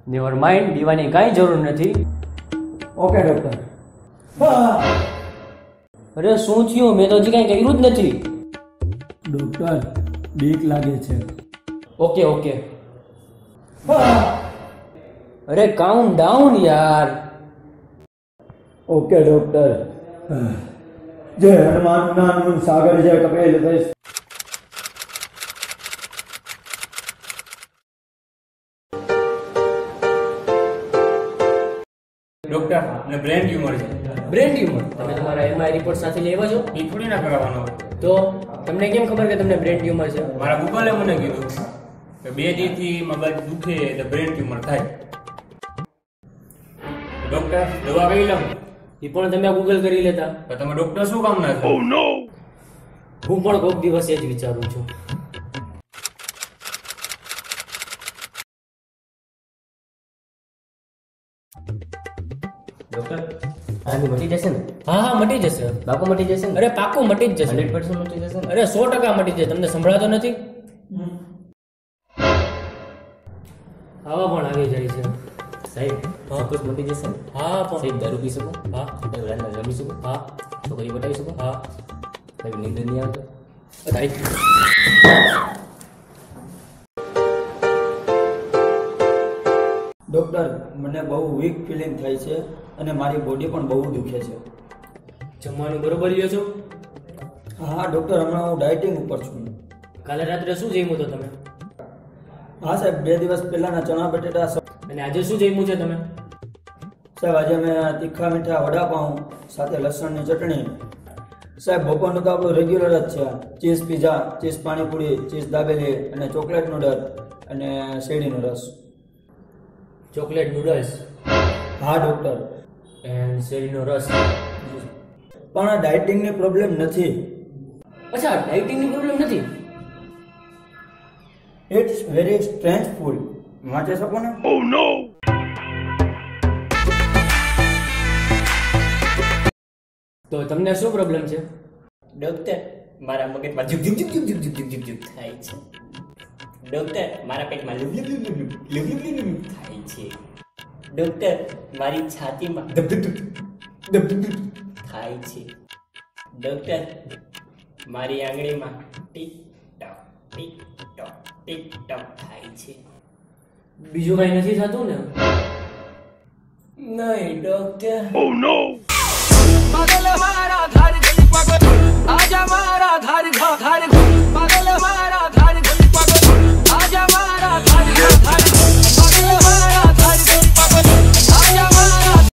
Never mind, બીવાની કાંઈ જરૂર નથી. Okay doctor. અરે શું થયું? મેં તો હજી કાંઈ કર્યું જ નથી. ડૉક્ટર બીક લાગે છે. Okay okay. અરે કાઉન્ટ ડાઉન યાર. Okay doctor. જય હનુમાન નાનું સાગર જય કપિલ દેશ. ડોક્ટર મને બ્રેન ટ્યુમર છે. Brain tumour? તમે તમારા એમઆઈ રિપોર્ટ સાથે લેવા છો? એ થોડી ના કરાવવાનો હોય. તો તમને કેમ ખબર કે તમને બ્રેન ટ્યુમર છે? મારા ગૂગલે મને કીધું કે 2 દિવસથી મગજ દુખે તો બ્રેન ટ્યુમર થાય. ડોક્ટર દવા કઈ લઉં? એ પણ તમે ગૂગલ કરી લેતા. તો તમે ડોક્ટર શું કામ ના છો? હું પણ કોઈક દિવસ એ જ વિચારું છું. ડોક્ટર આની મટી જશે ને? હા હા મટી જશે. બાપુ મટી જશે ને? અરે પાક્કું મટી જ જશે. 100% મટી જશે ને? અરે 100% મટી જશે. તમને સંભળાતો નથી? આવા પણ આવી જાય છે. સાહેબ ચોક્કસ મટી જશે ને? હા પણ સાહેબ દારૂ પી શકો? હા રાતના જમી શકો? હા છોકરી બતાવી શકો? હા. સાહેબ નીંદ નહીં આવતો? ડૉક્ટર મને બહુ વીક ફિલિંગ થાય છે અને મારી બોડી પણ બહુ દુખે છે. જમવાનું બરોબર લ્યો છો? હા ડૉક્ટર, હમણાં હું ડાયટિંગ ઉપર છું. કાલે રાત્રે શું જમ્યું તો તમે? હા સાહેબ, 2 દિવસ પહેલાના ચણા બટેટા. અને આજે શું જમ્યું છે તમે? સાહેબ આજે મેં તીખા મીઠા વડાપાઉં સાથે લસણની ચટણી. સાહેબ બપોરનું તો આપણું રેગ્યુલર જ છે. Cheese pizza, cheese panipuri, cheese dabeli અને ચોકલેટ નૂડલ અને શેરડીનો રસ. ચોકલેટ નૂડલ્સ હા ડૉક્ટર. એન્ડ શેરડીનો રસ. પણ આ ડાયટિંગની પ્રોબ્લેમ નથી. અચ્છા, ડાયટિંગની પ્રોબ્લેમ નથી? It's very strange food. વાંચી શકો ને? તો તમને શું પ્રોબ્લેમ છે? ડોક્ટર મારા મગજમાં ઝુક ઝુક ઝુક ઝુક ઝુક ઝુક ઝુક ઝુક થાય છે. ડોક્ટર મારા પેટમાં લુબ લુબ લુબ લુબ લુબ લુબ લુબ લુબ થાય છે. ડોક્ટર મારી છાતીમાં ધબ ધબ ધબ ધબ ધબ ધબ થાય છે. ડોક્ટર મારી આંગળીમાં tick tock tick tock tick tock થાય છે. બીજું કઈ નથી થતું ને? નહીં ડોક્ટર. पागल हमारा घर आजा मारा घर घर